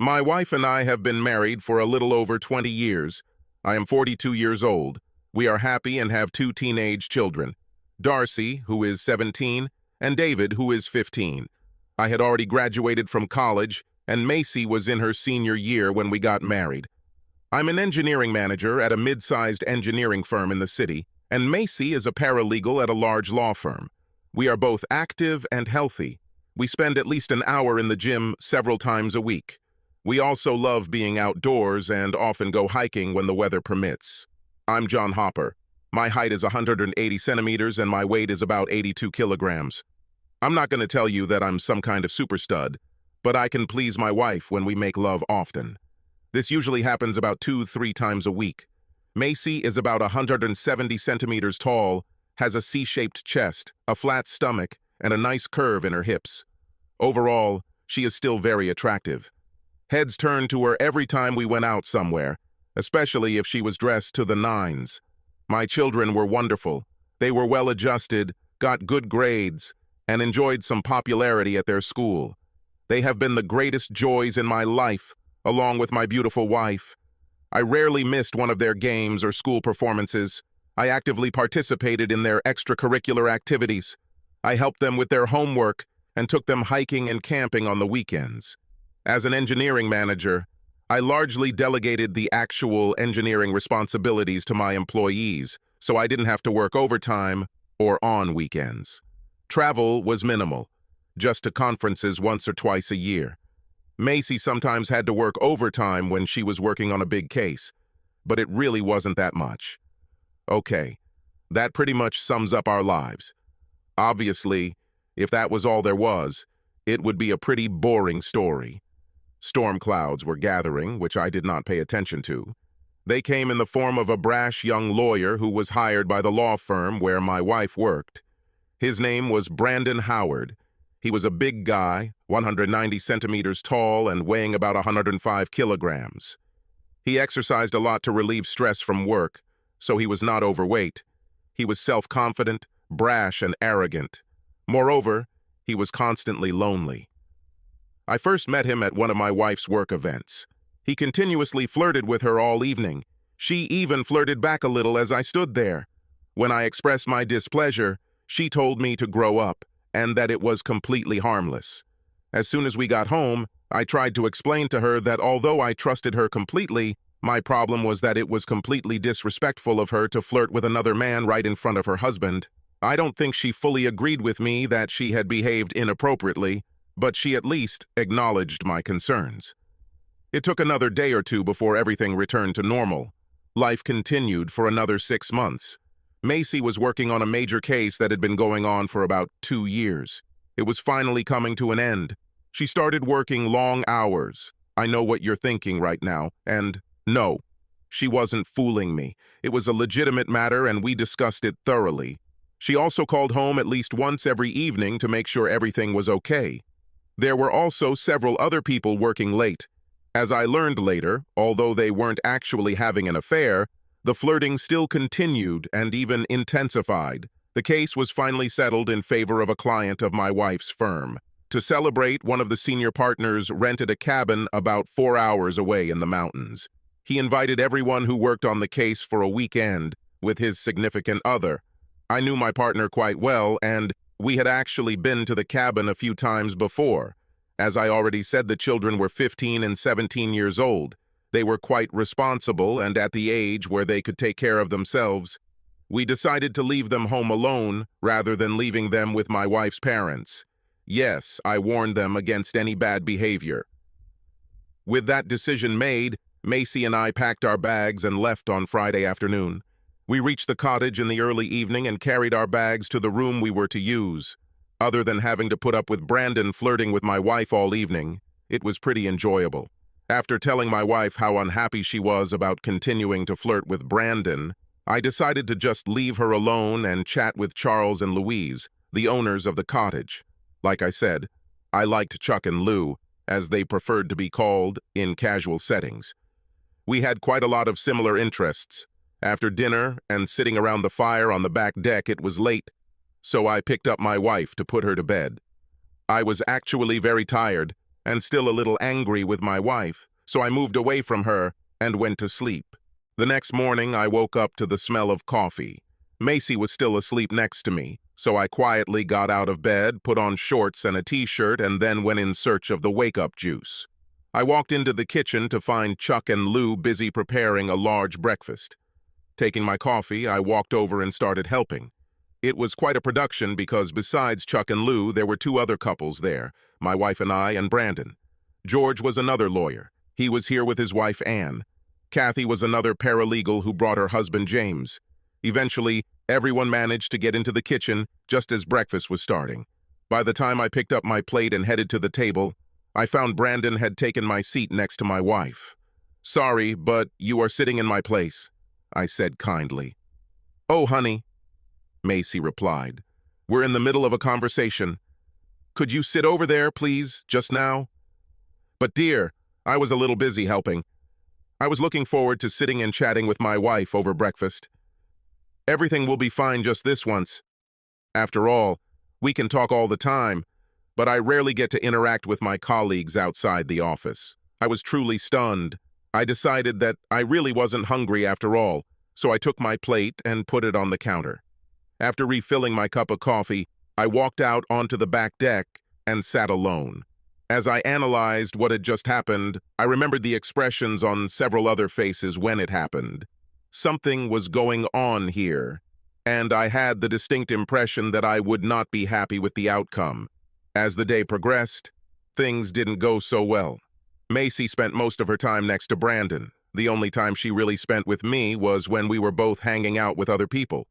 My wife and I have been married for a little over 20 years. I am 42 years old. We are happy and have two teenage children, Darcy, who is 17, and David, who is 15. I had already graduated from college, and Macy was in her senior year when we got married. I'm an engineering manager at a mid-sized engineering firm in the city, and Macy is a paralegal at a large law firm. We are both active and healthy. We spend at least an hour in the gym several times a week. We also love being outdoors and often go hiking when the weather permits. I'm John Hopper. My height is 180 centimeters and my weight is about 82 kilograms. I'm not going to tell you that I'm some kind of super stud, but I can please my wife when we make love often. This usually happens about 2-3 times a week. Macy is about 170 centimeters tall, has a C-shaped chest, a flat stomach, and a nice curve in her hips. Overall, she is still very attractive. Heads turned to her every time we went out somewhere, especially if she was dressed to the nines. My children were wonderful. They were well-adjusted, got good grades, and enjoyed some popularity at their school. They have been the greatest joys in my life, along with my beautiful wife. I rarely missed one of their games or school performances. I actively participated in their extracurricular activities. I helped them with their homework and took them hiking and camping on the weekends. As an engineering manager, I largely delegated the actual engineering responsibilities to my employees, so I didn't have to work overtime or on weekends. Travel was minimal, just to conferences once or twice a year. Macy sometimes had to work overtime when she was working on a big case, but it really wasn't that much. Okay, that pretty much sums up our lives. Obviously, if that was all there was, it would be a pretty boring story. Storm clouds were gathering, which I did not pay attention to. They came in the form of a brash young lawyer who was hired by the law firm where my wife worked. His name was Brandon Howard. He was a big guy, 190 centimeters tall and weighing about 105 kilograms. He exercised a lot to relieve stress from work, so he was not overweight. He was self-confident, brash, and arrogant. Moreover, he was constantly lonely. I first met him at one of my wife's work events. He continuously flirted with her all evening. She even flirted back a little as I stood there. When I expressed my displeasure, she told me to grow up and that it was completely harmless. As soon as we got home, I tried to explain to her that although I trusted her completely, my problem was that it was completely disrespectful of her to flirt with another man right in front of her husband. I don't think she fully agreed with me that she had behaved inappropriately, but she at least acknowledged my concerns. It took another day or two before everything returned to normal. Life continued for another 6 months. Macy was working on a major case that had been going on for about 2 years. It was finally coming to an end. She started working long hours. I know what you're thinking right now, and no, she wasn't fooling me. It was a legitimate matter and we discussed it thoroughly. She also called home at least once every evening to make sure everything was okay. There were also several other people working late. As I learned later, although they weren't actually having an affair, the flirting still continued and even intensified. The case was finally settled in favor of a client of my wife's firm. To celebrate, one of the senior partners rented a cabin about 4 hours away in the mountains. He invited everyone who worked on the case for a weekend with his significant other. I knew my partner quite well, and we had actually been to the cabin a few times before. As I already said, the children were 15 and 17 years old. They were quite responsible and at the age where they could take care of themselves. We decided to leave them home alone rather than leaving them with my wife's parents. Yes, I warned them against any bad behavior. With that decision made, Macy and I packed our bags and left on Friday afternoon. We reached the cottage in the early evening and carried our bags to the room we were to use. Other than having to put up with Brandon flirting with my wife all evening, it was pretty enjoyable. After telling my wife how unhappy she was about continuing to flirt with Brandon, I decided to just leave her alone and chat with Charles and Louise, the owners of the cottage. Like I said, I liked Chuck and Lou, as they preferred to be called in casual settings. We had quite a lot of similar interests. After dinner and sitting around the fire on the back deck, it was late, so I picked up my wife to put her to bed. I was actually very tired, and still a little angry with my wife, so I moved away from her and went to sleep. The next morning, I woke up to the smell of coffee. Macy was still asleep next to me, so I quietly got out of bed, put on shorts and a t-shirt, and then went in search of the wake-up juice. I walked into the kitchen to find Chuck and Lou busy preparing a large breakfast. Taking my coffee, I walked over and started helping. It was quite a production because besides Chuck and Lou, there were two other couples there, my wife and I and Brandon. George was another lawyer. He was here with his wife, Anne. Kathy was another paralegal who brought her husband, James. Eventually, everyone managed to get into the kitchen just as breakfast was starting. By the time I picked up my plate and headed to the table, I found Brandon had taken my seat next to my wife. "Sorry, but you are sitting in my place," I said kindly. "Oh, honey," Macy replied. "We're in the middle of a conversation. Could you sit over there, please, just now?" "But dear, I was a little busy helping. I was looking forward to sitting and chatting with my wife over breakfast. Everything will be fine just this once. After all, we can talk all the time, but I rarely get to interact with my colleagues outside the office." I was truly stunned. I decided that I really wasn't hungry after all, so I took my plate and put it on the counter. After refilling my cup of coffee, I walked out onto the back deck and sat alone. As I analyzed what had just happened, I remembered the expressions on several other faces when it happened. Something was going on here, and I had the distinct impression that I would not be happy with the outcome. As the day progressed, things didn't go so well. Macy spent most of her time next to Brandon. The only time she really spent with me was when we were both hanging out with other people.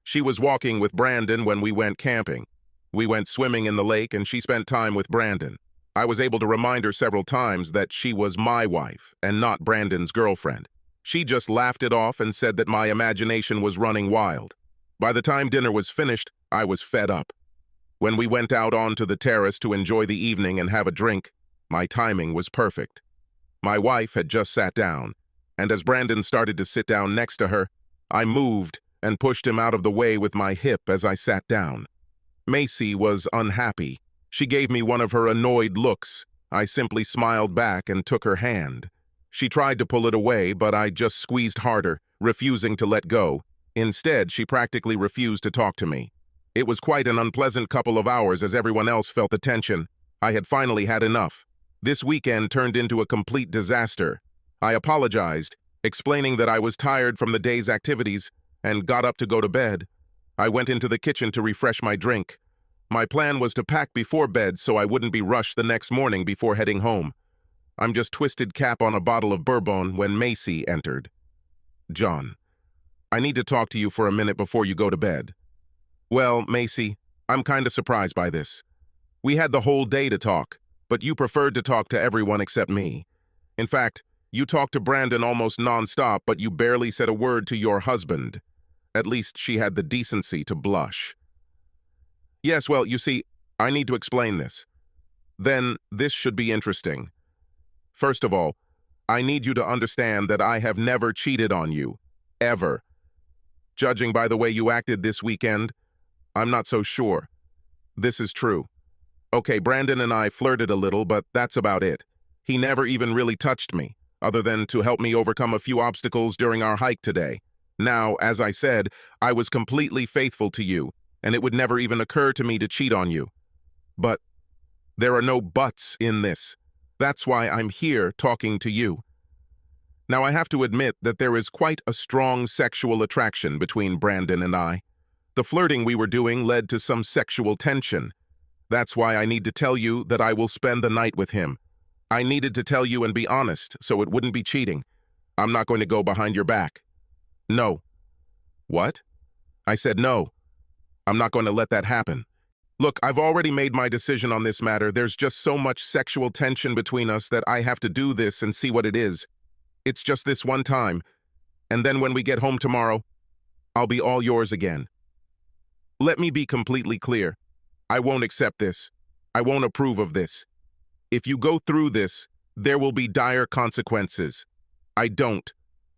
She was walking with Brandon when we went camping. We went swimming in the lake and she spent time with Brandon. I was able to remind her several times that she was my wife and not Brandon's girlfriend. She just laughed it off and said that my imagination was running wild. By the time dinner was finished, I was fed up. When we went out onto the terrace to enjoy the evening and have a drink, my timing was perfect. My wife had just sat down, and as Brandon started to sit down next to her, I moved and pushed him out of the way with my hip as I sat down. Macy was unhappy. She gave me one of her annoyed looks. I simply smiled back and took her hand. She tried to pull it away, but I just squeezed harder, refusing to let go. Instead, she practically refused to talk to me. It was quite an unpleasant couple of hours as everyone else felt the tension. I had finally had enough. This weekend turned into a complete disaster. I apologized, explaining that I was tired from the day's activities and got up to go to bed. I went into the kitchen to refresh my drink. My plan was to pack before bed so I wouldn't be rushed the next morning before heading home. I'm just twisted cap on a bottle of bourbon when Macy entered. "John, I need to talk to you for a minute before you go to bed." "Well, Macy, I'm kinda surprised by this. We had the whole day to talk, but you preferred to talk to everyone except me. In fact, you talked to Brandon almost non-stop, but you barely said a word to your husband." At least she had the decency to blush. "Yes, well, you see, I need to explain this. Then this should be interesting. First of all, I need you to understand that I have never cheated on you. Ever. Judging by the way you acted this weekend, I'm not so sure. This is true. Okay, Brandon and I flirted a little, but that's about it. He never even really touched me, other than to help me overcome a few obstacles during our hike today. Now, as I said, I was completely faithful to you, and it would never even occur to me to cheat on you. But there are no buts in this. That's why I'm here talking to you. Now, I have to admit that there is quite a strong sexual attraction between Brandon and I. The flirting we were doing led to some sexual tension. That's why I need to tell you that I will spend the night with him. I needed to tell you and be honest, so it wouldn't be cheating. I'm not going to go behind your back. No. What? I said no. I'm not going to let that happen. Look, I've already made my decision on this matter. There's just so much sexual tension between us that I have to do this and see what it is. It's just this one time. And then when we get home tomorrow, I'll be all yours again. Let me be completely clear. I won't accept this. I won't approve of this. If you go through this, there will be dire consequences. I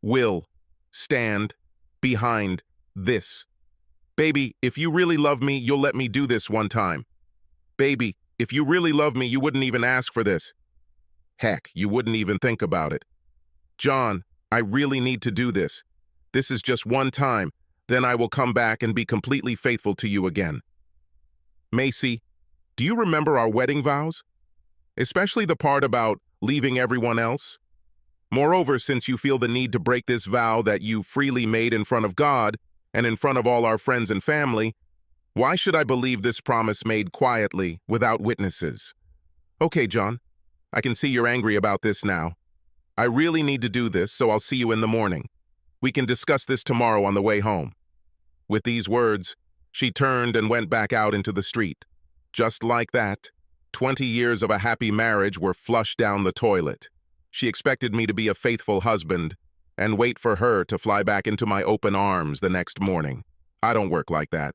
will stand behind this. Baby, if you really love me, you'll let me do this one time. Baby, if you really love me, you wouldn't even ask for this. Heck, you wouldn't even think about it. John, I really need to do this. This is just one time, then I will come back and be completely faithful to you again. Macy, do you remember our wedding vows? Especially the part about leaving everyone else? Moreover, since you feel the need to break this vow that you freely made in front of God and in front of all our friends and family, why should I believe this promise made quietly, without witnesses? Okay, John, I can see you're angry about this now. I really need to do this, so I'll see you in the morning. We can discuss this tomorrow on the way home. With these words, she turned and went back out into the street. Just like that, 20 years of a happy marriage were flushed down the toilet. She expected me to be a faithful husband and wait for her to fly back into my open arms the next morning. I don't work like that.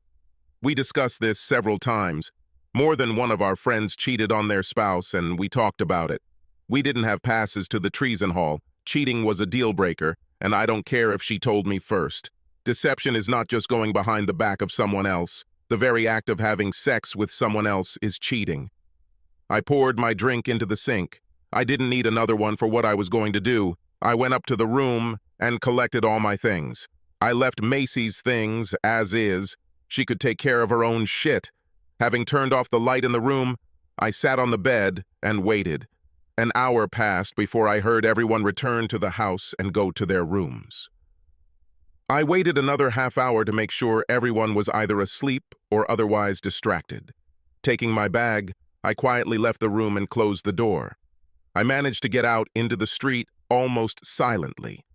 We discussed this several times. More than one of our friends cheated on their spouse, and we talked about it. We didn't have passes to the treason hall. Cheating was a deal breaker, and I don't care if she told me first. Deception is not just going behind the back of someone else. The very act of having sex with someone else is cheating. I poured my drink into the sink. I didn't need another one for what I was going to do. I went up to the room and collected all my things. I left Macy's things as is. She could take care of her own shit. Having turned off the light in the room, I sat on the bed and waited. An hour passed before I heard everyone return to the house and go to their rooms. I waited another half hour to make sure everyone was either asleep or otherwise distracted. Taking my bag, I quietly left the room and closed the door. I managed to get out into the street almost silently.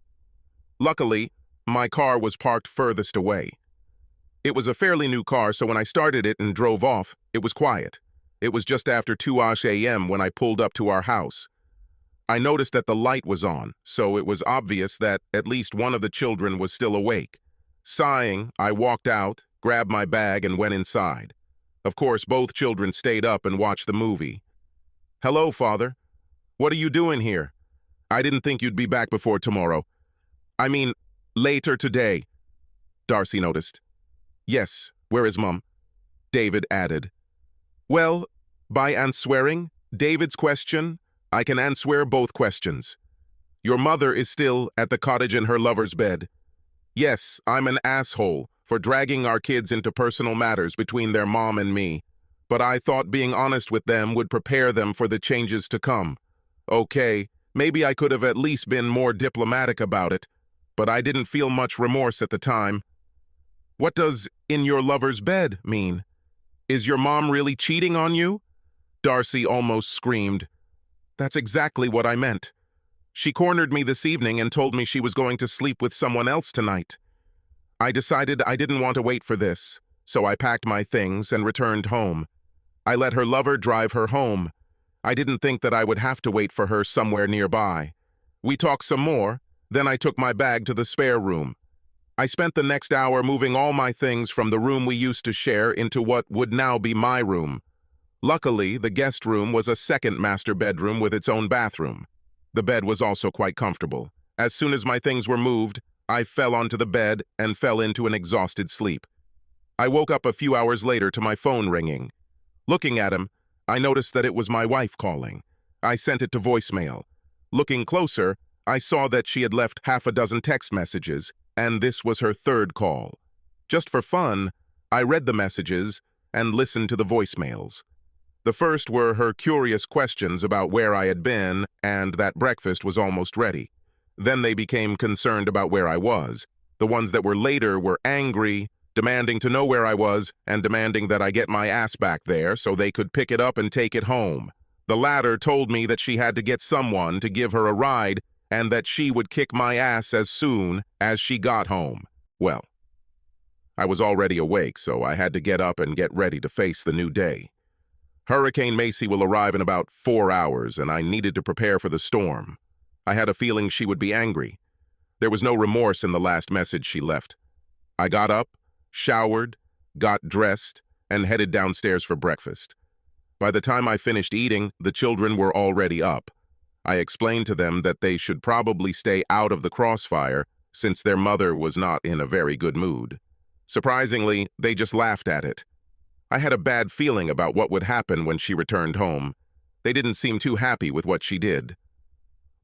Luckily, my car was parked furthest away. It was a fairly new car, so when I started it and drove off, it was quiet. It was just after 2:00 a.m. when I pulled up to our house. I noticed that the light was on, so it was obvious that at least one of the children was still awake. Sighing, I walked out, grabbed my bag, and went inside. Of course, both children stayed up and watched the movie. "Hello, Father. What are you doing here? I didn't think you'd be back before tomorrow. I mean, later today," Darcy noticed. "Yes, where is Mum?" David added. "Well, by answering David's question, I can answer both questions. Your mother is still at the cottage in her lover's bed. Yes, I'm an asshole for dragging our kids into personal matters between their mom and me, but I thought being honest with them would prepare them for the changes to come. Okay, maybe I could have at least been more diplomatic about it, but I didn't feel much remorse at the time." "What does 'in your lover's bed' mean? Is your mom really cheating on you?" Darcy almost screamed. "That's exactly what I meant. She cornered me this evening and told me she was going to sleep with someone else tonight. I decided I didn't want to wait for this, so I packed my things and returned home. I let her lover drive her home. I didn't think that I would have to wait for her somewhere nearby. We talked some more, then I took my bag to the spare room. I spent the next hour moving all my things from the room we used to share into what would now be my room. Luckily, the guest room was a second master bedroom with its own bathroom. The bed was also quite comfortable. As soon as my things were moved, I fell onto the bed and fell into an exhausted sleep. I woke up a few hours later to my phone ringing. Looking at him, I noticed that it was my wife calling. I sent it to voicemail. Looking closer, I saw that she had left half a dozen text messages, and this was her third call. Just for fun, I read the messages and listened to the voicemails. The first were her curious questions about where I had been and that breakfast was almost ready. Then they became concerned about where I was. The ones that were later were angry, demanding to know where I was and demanding that I get my ass back there so they could pick it up and take it home. The latter told me that she had to get someone to give her a ride and that she would kick my ass as soon as she got home. Well, I was already awake, so I had to get up and get ready to face the new day. Hurricane Macy will arrive in about 4 hours, and I needed to prepare for the storm. I had a feeling she would be angry. There was no remorse in the last message she left. I got up, showered, got dressed, and headed downstairs for breakfast. By the time I finished eating, the children were already up. I explained to them that they should probably stay out of the crossfire since their mother was not in a very good mood. Surprisingly, they just laughed at it. I had a bad feeling about what would happen when she returned home. They didn't seem too happy with what she did.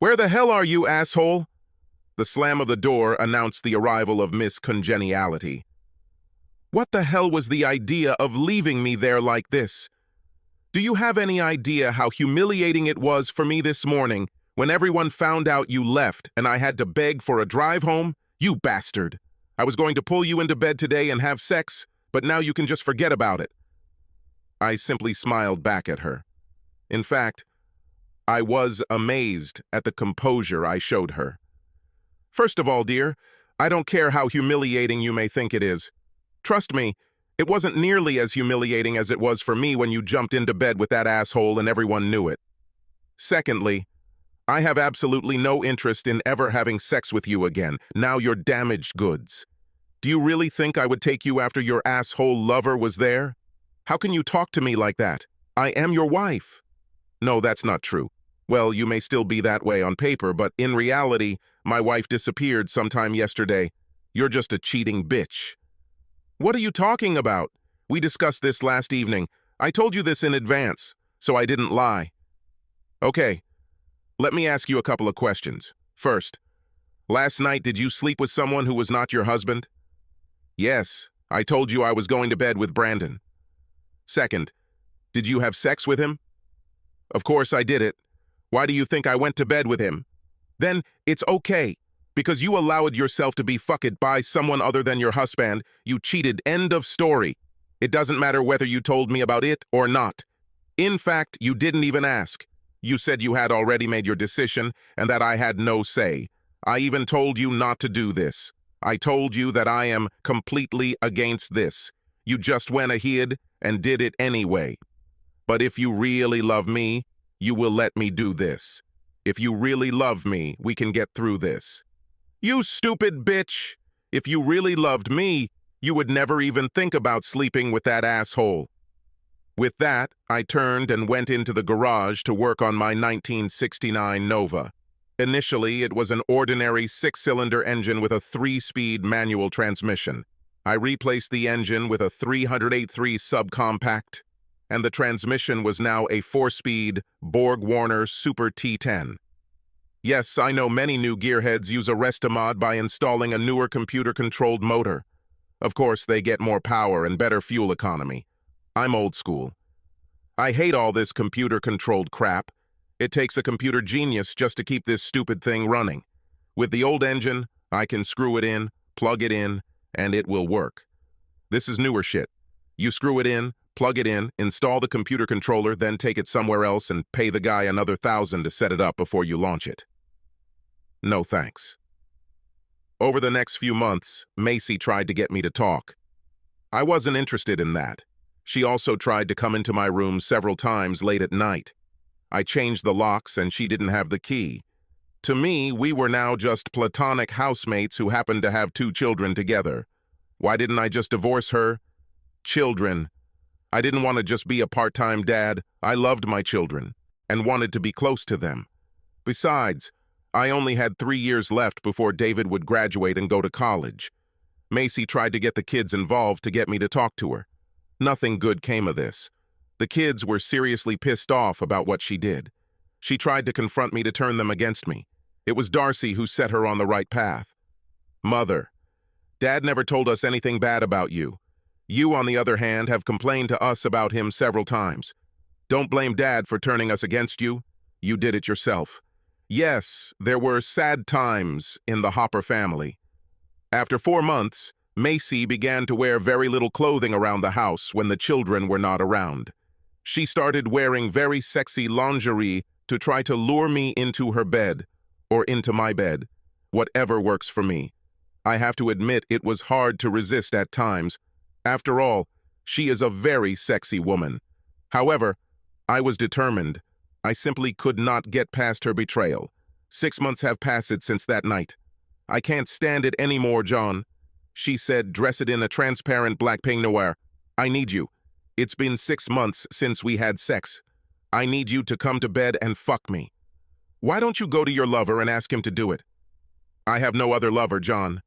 "Where the hell are you, asshole?" The slam of the door announced the arrival of Miss Congeniality. "What the hell was the idea of leaving me there like this? Do you have any idea how humiliating it was for me this morning when everyone found out you left and I had to beg for a drive home? You bastard! I was going to pull you into bed today and have sex, but now you can just forget about it." I simply smiled back at her. In fact, I was amazed at the composure I showed her. "First of all, dear, I don't care how humiliating you may think it is. Trust me, it wasn't nearly as humiliating as it was for me when you jumped into bed with that asshole and everyone knew it. Secondly, I have absolutely no interest in ever having sex with you again. Now you're damaged goods. Do you really think I would take you after your asshole lover was there? How can you talk to me like that? I am your wife." "No, that's not true. Well, you may still be that way on paper, but in reality, my wife disappeared sometime yesterday. You're just a cheating bitch." "What are you talking about? We discussed this last evening. I told you this in advance, so I didn't lie." "Okay, let me ask you a couple of questions. First, last night did you sleep with someone who was not your husband?" "Yes, I told you I was going to bed with Brandon." "Second, did you have sex with him?" "Of course I did it. Why do you think I went to bed with him?" "Then it's okay, because you allowed yourself to be fucked by someone other than your husband. You cheated, end of story. It doesn't matter whether you told me about it or not. In fact, you didn't even ask. You said you had already made your decision and that I had no say. I even told you not to do this. I told you that I am completely against this. You just went ahead and did it anyway. But if you really love me, you will let me do this. If you really love me, we can get through this." "You stupid bitch! If you really loved me, you would never even think about sleeping with that asshole." With that, I turned and went into the garage to work on my 1969 Nova. Initially, it was an ordinary 6-cylinder engine with a 3-speed manual transmission. I replaced the engine with a 308.3 subcompact, and the transmission was now a 4-speed Borg-Warner Super T10. Yes, I know many new gearheads use a Restamod by installing a newer computer-controlled motor. Of course, they get more power and better fuel economy. I'm old school. I hate all this computer-controlled crap. It takes a computer genius just to keep this stupid thing running. With the old engine, I can screw it in, plug it in, and it will work. This is newer shit. You screw it in, plug it in, install the computer controller, then take it somewhere else and pay the guy another $1,000 to set it up before you launch it. No thanks. Over the next few months, Macy tried to get me to talk. I wasn't interested in that. She also tried to come into my room several times late at night. I changed the locks and she didn't have the key. To me, we were now just platonic housemates who happened to have 2 children together. Why didn't I just divorce her? Children. I didn't want to just be a part-time dad. I loved my children and wanted to be close to them. Besides, I only had 3 years left before David would graduate and go to college. Macy tried to get the kids involved to get me to talk to her. Nothing good came of this. The kids were seriously pissed off about what she did. She tried to confront me to turn them against me. It was Darcy who set her on the right path. "Mother, Dad never told us anything bad about you. You, on the other hand, have complained to us about him several times. Don't blame Dad for turning us against you. You did it yourself. Yes, there were sad times in the Hopper family." After 4 months, Macy began to wear very little clothing around the house when the children were not around. She started wearing very sexy lingerie to try to lure me into her bed, or into my bed, whatever works for me. I have to admit it was hard to resist at times. After all, she is a very sexy woman. However, I was determined. I simply could not get past her betrayal. 6 months have passed since that night. "I can't stand it anymore, John," she said, dressed in a transparent black peignoir. "I need you. It's been 6 months since we had sex. I need you to come to bed and fuck me. Why don't you go to your lover and ask him to do it?" "I have no other lover, John.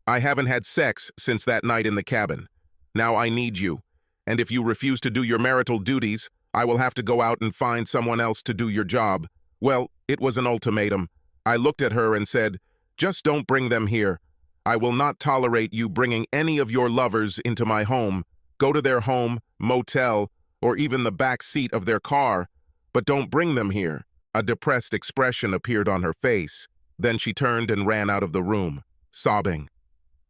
I haven't had sex since that night in the cabin. Now I need you, and if you refuse to do your marital duties, I will have to go out and find someone else to do your job. Well, it was an ultimatum. I looked at her and said, just don't bring them here. I will not tolerate you bringing any of your lovers into my home. Go to their home, motel, or even the back seat of their car, but don't bring them here. A depressed expression appeared on her face. Then she turned and ran out of the room, sobbing.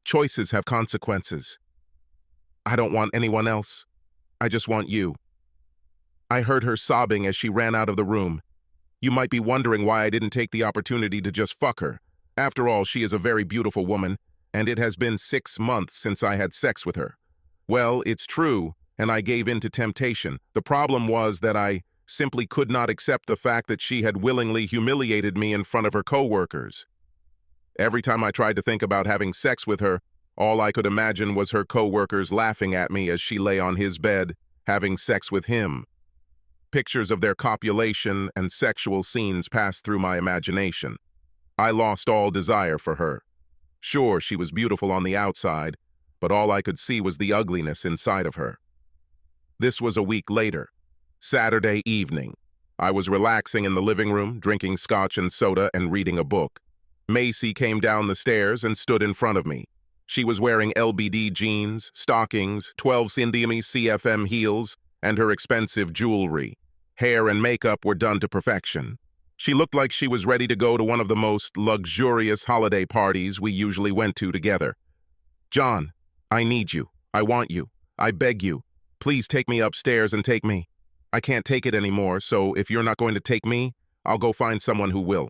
Choices have consequences. I don't want anyone else. I just want you. I heard her sobbing as she ran out of the room. You might be wondering why I didn't take the opportunity to just fuck her. After all, she is a very beautiful woman, and it has been 6 months since I had sex with her. Well, it's true, and I gave in to temptation. The problem was that I simply could not accept the fact that she had willingly humiliated me in front of her coworkers. Every time I tried to think about having sex with her, all I could imagine was her coworkers laughing at me as she lay on his bed, having sex with him. Pictures of their copulation and sexual scenes passed through my imagination. I lost all desire for her. Sure, she was beautiful on the outside, but all I could see was the ugliness inside of her. This was a week later, Saturday evening. I was relaxing in the living room, drinking scotch and soda and reading a book. Macy came down the stairs and stood in front of me. She was wearing LBD jeans, stockings, 12 Cindiami CFM heels, and her expensive jewelry. Hair and makeup were done to perfection. She looked like she was ready to go to one of the most luxurious holiday parties we usually went to together. John, I need you. I want you. I beg you. Please take me upstairs and take me. I can't take it anymore, so if you're not going to take me, I'll go find someone who will.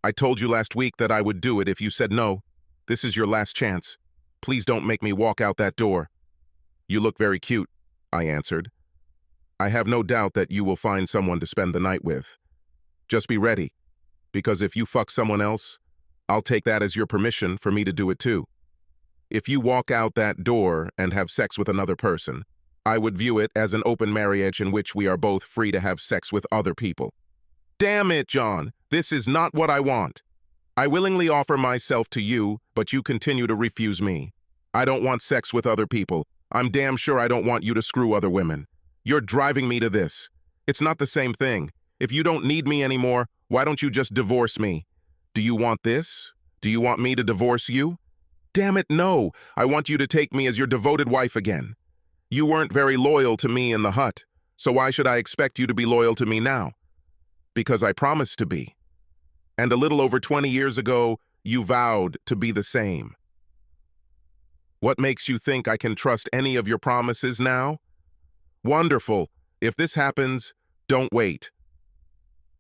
I told you last week that I would do it if you said no. This is your last chance. Please don't make me walk out that door. You look very cute, I answered. I have no doubt that you will find someone to spend the night with. Just be ready, because if you fuck someone else, I'll take that as your permission for me to do it too. If you walk out that door and have sex with another person, I would view it as an open marriage in which we are both free to have sex with other people. Damn it, John, this is not what I want. I willingly offer myself to you, but you continue to refuse me. I don't want sex with other people. I'm damn sure I don't want you to screw other women. You're driving me to this. It's not the same thing. If you don't need me anymore, why don't you just divorce me? Do you want this? Do you want me to divorce you? Damn it, no. I want you to take me as your devoted wife again. You weren't very loyal to me in the hut, so why should I expect you to be loyal to me now? Because I promised to be. And a little over 20 years ago, you vowed to be the same. What makes you think I can trust any of your promises now? Wonderful. If this happens, don't wait.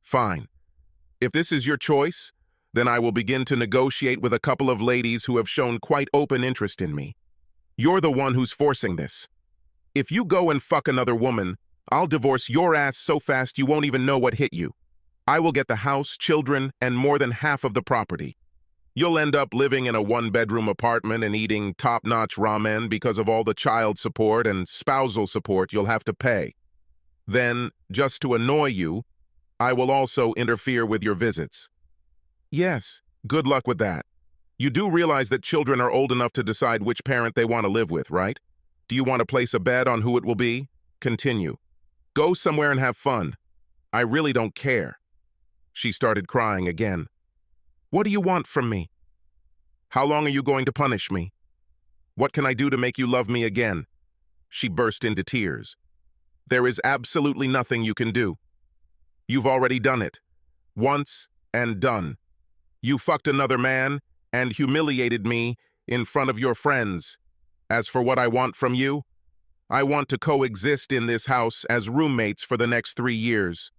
Fine. If this is your choice, then I will begin to negotiate with a couple of ladies who have shown quite open interest in me. You're the one who's forcing this. If you go and fuck another woman, I'll divorce your ass so fast you won't even know what hit you. I will get the house, children, and more than half of the property. You'll end up living in a one-bedroom apartment and eating top-notch ramen because of all the child support and spousal support you'll have to pay. Then, just to annoy you, I will also interfere with your visits. Yes, good luck with that. You do realize that children are old enough to decide which parent they want to live with, right? Do you want to place a bet on who it will be? Continue. Go somewhere and have fun. I really don't care. She started crying again. What do you want from me? How long are you going to punish me? What can I do to make you love me again? She burst into tears. There is absolutely nothing you can do. You've already done it. Once and done. You fucked another man and humiliated me in front of your friends. As for what I want from you, I want to coexist in this house as roommates for the next 3 years.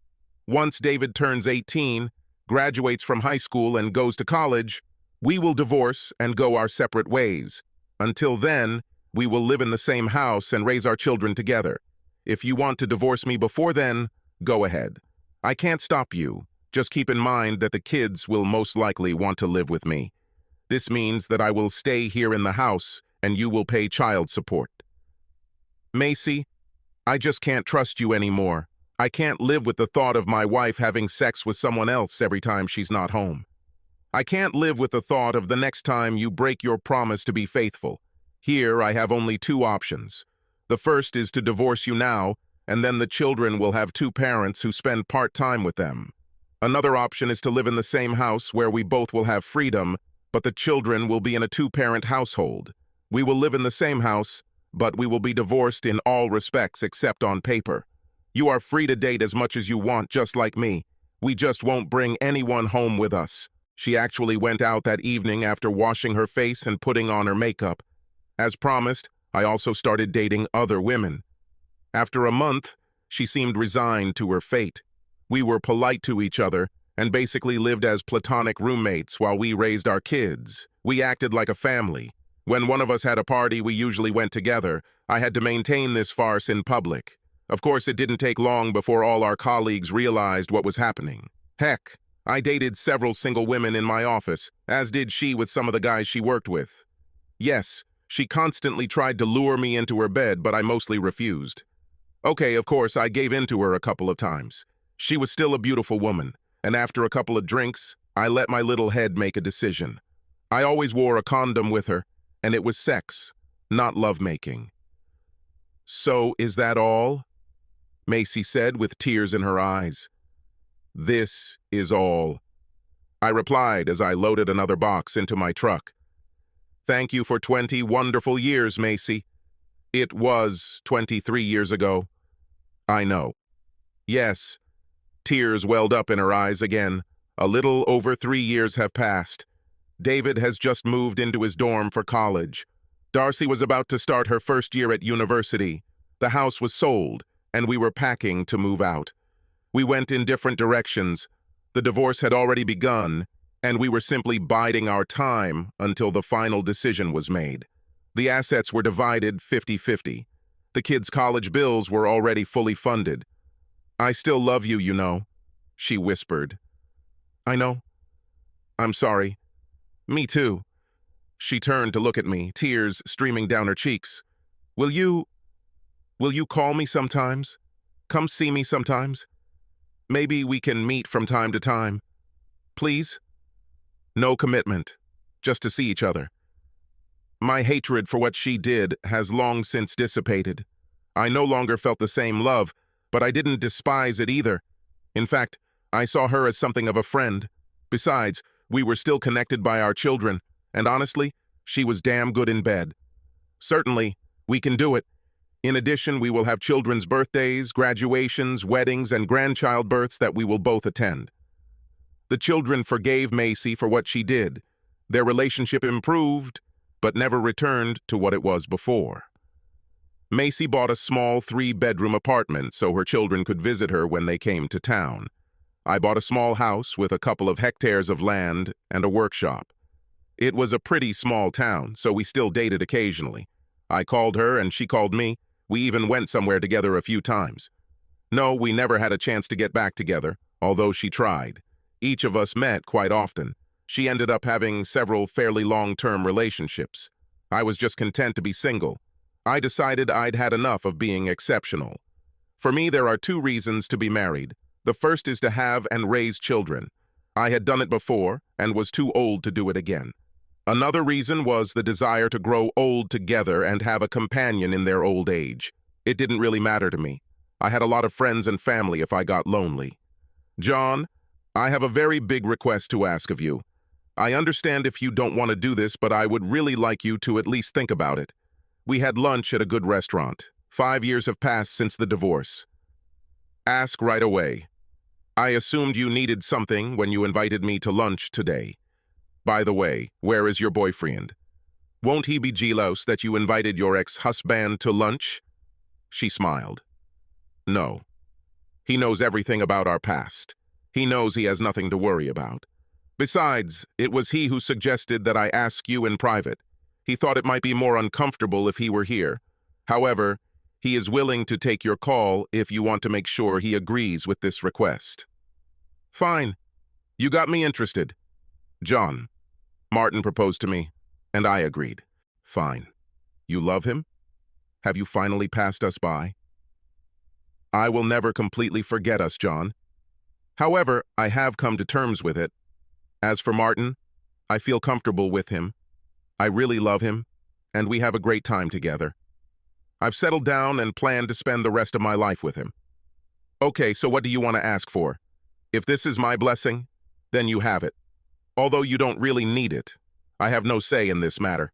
Once David turns 18, graduates from high school and goes to college, we will divorce and go our separate ways. Until then, we will live in the same house and raise our children together. If you want to divorce me before then, go ahead. I can't stop you. Just keep in mind that the kids will most likely want to live with me. This means that I will stay here in the house and you will pay child support. Macy, I just can't trust you anymore. I can't live with the thought of my wife having sex with someone else every time she's not home. I can't live with the thought of the next time you break your promise to be faithful. Here I have only 2 options. The first is to divorce you now and then the children will have two parents who spend part-time with them. Another option is to live in the same house where we both will have freedom, but the children will be in a two-parent household. We will live in the same house, but we will be divorced in all respects except on paper. You are free to date as much as you want, just like me. We just won't bring anyone home with us. She actually went out that evening after washing her face and putting on her makeup. As promised, I also started dating other women. After a month, she seemed resigned to her fate. We were polite to each other and basically lived as platonic roommates while we raised our kids. We acted like a family. When one of us had a party, we usually went together. I had to maintain this farce in public. Of course, it didn't take long before all our colleagues realized what was happening. Heck, I dated several single women in my office, as did she with some of the guys she worked with. Yes, she constantly tried to lure me into her bed, but I mostly refused. Okay, of course, I gave in to her a couple of times. She was still a beautiful woman, and after a couple of drinks, I let my little head make a decision. I always wore a condom with her, and it was sex, not lovemaking. "So, is that all?" Macy said with tears in her eyes. "This is all," I replied as I loaded another box into my truck. "Thank you for 20 wonderful years, Macy." "It was 23 years ago." "I know." "Yes." Tears welled up in her eyes again. "A little over 3 years have passed. David has just moved into his dorm for college. Darcy was about to start her first year at university. The house was sold, and we were packing to move out. We went in different directions. The divorce had already begun, and we were simply biding our time until the final decision was made. The assets were divided 50-50. The kids' college bills were already fully funded. "I still love you, you know," she whispered. "I know. I'm sorry." "Me too." She turned to look at me, tears streaming down her cheeks. Will you call me sometimes? Come see me sometimes? Maybe we can meet from time to time. Please?" No commitment, just to see each other. My hatred for what she did has long since dissipated. I no longer felt the same love, but I didn't despise it either. In fact, I saw her as something of a friend. Besides, we were still connected by our children, and honestly, she was damn good in bed. Certainly, we can do it. In addition, we will have children's birthdays, graduations, weddings, and grandchild births that we will both attend. The children forgave Macy for what she did. Their relationship improved, but never returned to what it was before. Macy bought a small 3-bedroom apartment so her children could visit her when they came to town. I bought a small house with a couple of hectares of land and a workshop. It was a pretty small town, so we still dated occasionally. I called her and she called me. We even went somewhere together a few times. No, we never had a chance to get back together, although she tried. Each of us met quite often. She ended up having several fairly long-term relationships. I was just content to be single. I decided I'd had enough of being exceptional. For me, there are 2 reasons to be married. The first is to have and raise children. I had done it before and was too old to do it again. Another reason was the desire to grow old together and have a companion in their old age. It didn't really matter to me. I had a lot of friends and family if I got lonely. "John, I have a very big request to ask of you. I understand if you don't want to do this, but I would really like you to at least think about it. We had lunch at a good restaurant. 5 years have passed since the divorce. Ask right away. I assumed you needed something when you invited me to lunch today. By the way, where is your boyfriend? Won't he be jealous that you invited your ex-husband to lunch?" She smiled. "No. He knows everything about our past. He knows he has nothing to worry about. Besides, it was he who suggested that I ask you in private. He thought it might be more uncomfortable if he were here. However, he is willing to take your call if you want to make sure he agrees with this request." "Fine. You got me interested." "John, Martin proposed to me, and I agreed." "Fine. You love him? Have you finally passed us by?" "I will never completely forget us, John. However, I have come to terms with it. As for Martin, I feel comfortable with him. I really love him, and we have a great time together." I've settled down and plan to spend the rest of my life with him. Okay, so what do you want to ask for? If this is my blessing, then you have it. Although you don't really need it. I have no say in this matter.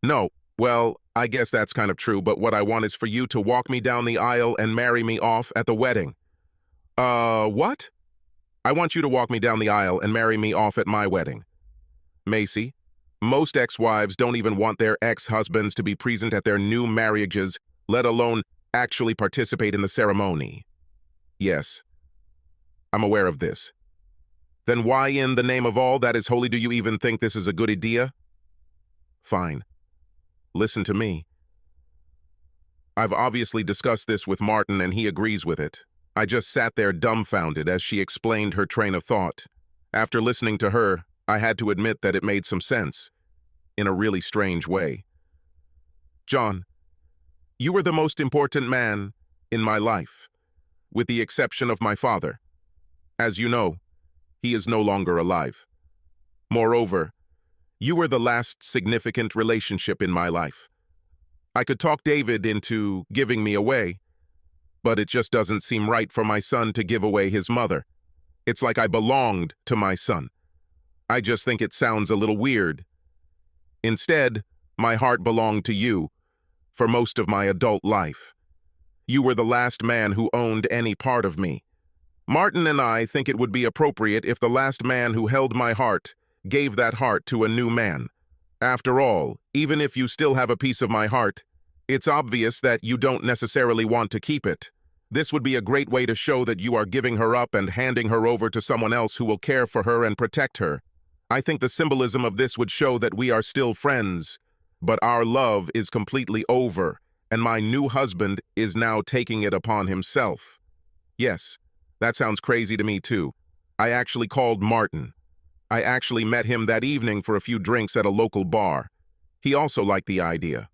No, well, I guess that's kind of true, but what I want is for you to walk me down the aisle and marry me off at the wedding. What? I want you to walk me down the aisle and marry me off at my wedding. Macy, most ex-wives don't even want their ex-husbands to be present at their new marriages, let alone actually participate in the ceremony. Yes, I'm aware of this. Then why in the name of all that is holy do you even think this is a good idea? Fine. Listen to me. I've obviously discussed this with Martin and he agrees with it. I just sat there dumbfounded as she explained her train of thought. After listening to her, I had to admit that it made some sense, in a really strange way. John, you were the most important man in my life, with the exception of my father. As you know, he is no longer alive. Moreover, you were the last significant relationship in my life. I could talk David into giving me away, but it just doesn't seem right for my son to give away his mother. It's like I belonged to my son. I just think it sounds a little weird. Instead, my heart belonged to you for most of my adult life. You were the last man who owned any part of me. Martin and I think it would be appropriate if the last man who held my heart gave that heart to a new man. After all, even if you still have a piece of my heart, it's obvious that you don't necessarily want to keep it. This would be a great way to show that you are giving her up and handing her over to someone else who will care for her and protect her. I think the symbolism of this would show that we are still friends, but our love is completely over, and my new husband is now taking it upon himself. Yes, that sounds crazy to me too. I actually called Martin. I actually met him that evening for a few drinks at a local bar. He also liked the idea.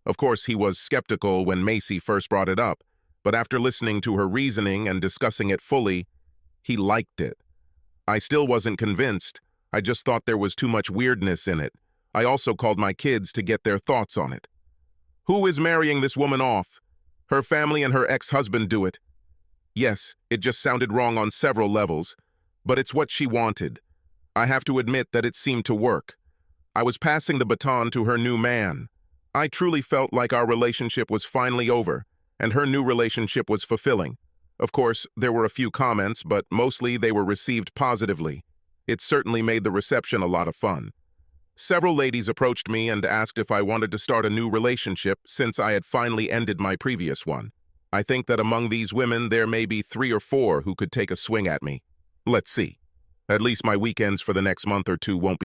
Of course, he was skeptical when Macy first brought it up, but after listening to her reasoning and discussing it fully, he liked it. I still wasn't convinced. I just thought there was too much weirdness in it. I also called my kids to get their thoughts on it. Who is marrying this woman off? Her family and her ex-husband do it. Yes, it just sounded wrong on several levels, but it's what she wanted. I have to admit that it seemed to work. I was passing the baton to her new man. I truly felt like our relationship was finally over, and her new relationship was fulfilling. Of course, there were a few comments, but mostly they were received positively. It certainly made the reception a lot of fun. Several ladies approached me and asked if I wanted to start a new relationship since I had finally ended my previous one. I think that among these women there may be 3 or 4 who could take a swing at me. Let's see. At least my weekends for the next month or two won't be